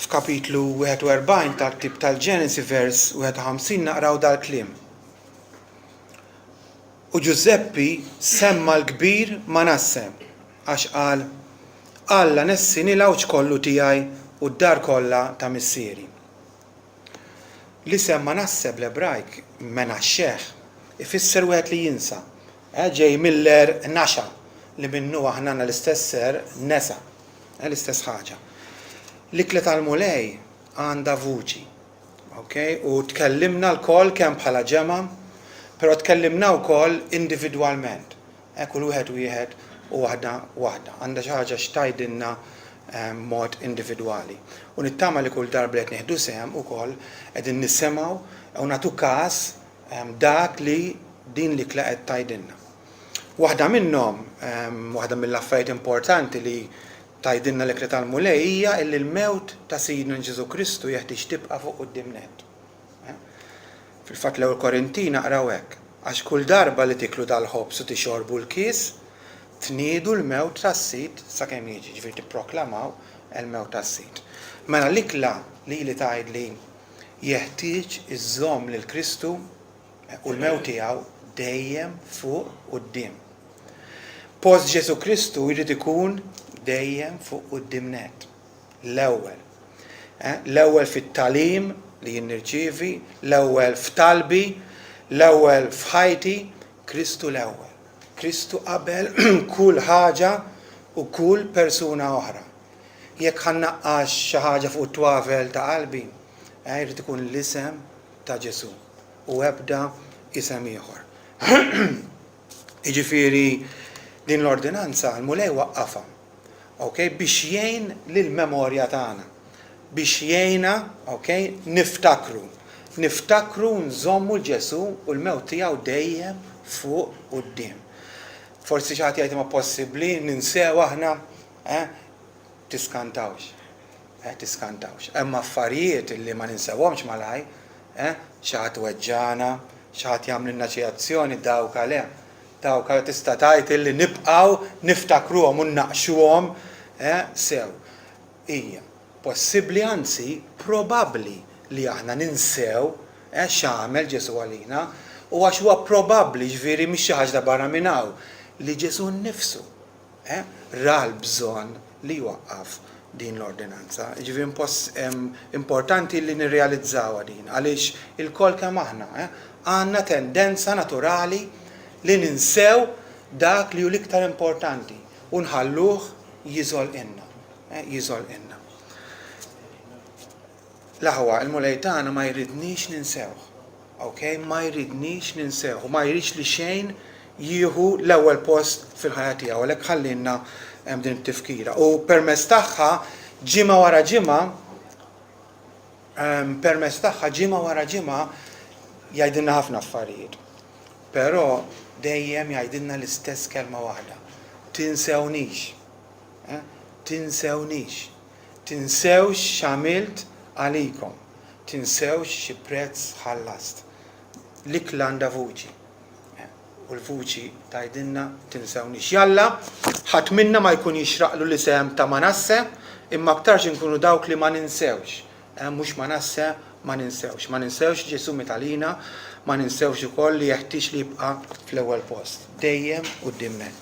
f'kapitlu 41 tat-tib tal-Ġenesi vers 51 naqraw dal-kliem. U Giuseppi semma l-kbir Manasse għax qal Alla nessini l-awġ kollu tiegħi u d-dar kollha ta' missieri. L-isem Manasse bl-Ebrajk Menaxxeh ifisser wieħed li jinsa. Ġej miller naxa li minnu aħna l-istess ser nesa, l-istess ħaġa. L-ikla tal-mulej għandha vuċi. U tkellimna l-koll kemm bħala ġema, però tkellimna wkoll individwalment. Kull wieħed u waħda. Għandha xi ħaġa xtajdilna mod individwali. U nittama li kull darba qed nieħdu sehem ukoll qegħdin nisimgħu u nagħtu każ dak li din l-ikla qed tgħidilna. Waħda minnhom, waħda mill-affarijiet importanti li tgħidilna l-ikla tal-mulej hija li l-mewt ta' Sidna Ġesu Kristu jeħtieġ tibqa' fuq qudiemnet. Fil-fatt l-ewwel Korinti naqraw hekk, għax kull darba li tiklu dal-ħobs u tixorbu l-kies, tniedu l-mewt tas-Sid sakemm jiġi, ġifieri tipproklamaw il-mewt tas-Sid. Mela l-ikla li tgħid li jeħtieġ iżżomm lil Kristu u l-mewt tiegħu dejjem fuq quddiem. Post Ġesu Kristu jrid ikun dejjem fuq qudiemnet. L-ewwel. L-ewwel fit-tagħlim li jien nirċievi, l-ewwel f'talbi, l-ewwel f'ħajti, Kristu l-ewwel. Kristu qabel kull ħaġa u kull persuna oħra. Jekk ħannaqqax xi ħaġa fuq it-twavel ta' qalbi, jrid ikun l-isem ta' Ġesu u ebda isem ieħor. Jiġifieri din l-ordinanza l-mulej waqqafha, biex jgħin lill-memorja tagħna, biex jgħinna niftakru nżommu l-Ġesu u l-mewt tiegħu dejjem fuq quddiem. Forsi xi ħadd jgħid ma possibbli ninsew aħna tiskantawx. Hemm affarijiet li ma ninsewhomx malaj, xi ħadd weġġana, xi ħadd jagħmlilna xi azzjoni dawk le. Dawk tista' tgħid illi nibqgħu niftakruhom u nnaqxuhom sew. Hija possibbli anzi probabbli li aħna ninsew x'għamel Ġesu għalina u għax huwa probabbli ġifieri mhix xi ħaġa barra minn hawn li Ġesu nnifsu ra l-bżonn li jwaqqaf din l-ordinanza. Ġifieri importanti li nirrealizzawha din għaliex il-kol kemm aħna għandna tendenza naturali li ninsew dak li hu l-iktar importanti u nħalluh jiżolqilna. L-aħwa il-mulej tagħna ma jridniex ninsewh. Ma jridniex ninsewh u ma jridx li xejn jieħu l-ewwel post fil-ħajja tiegħu għalhekk ħallilna din it-tifkira. U permezz tagħha ġimgħa wara ġimgħa jgħidilna ħafna affarijiet. Però dejjem jgħidilna l-istess kelma waħda. Tinsewniex. Tinsewx x'għamilt għalikom. Tinsewx xi prezz ħallast. L-ikla għandha vuċi. U l-vuċi tgħidilna tinsewniex. Jalla, ħadd minna ma jkun jixraqlu l-isem ta' Manasse, imma aktarx inkunu dawk li ma ninsewx. Mhux Manasse ma ninsewx. Ma ninsewx Ġesu mitalina, ma ninsewx ukoll li jeħtieġ li jibqa' fl-ewwel post. Dejjem qudiemnet.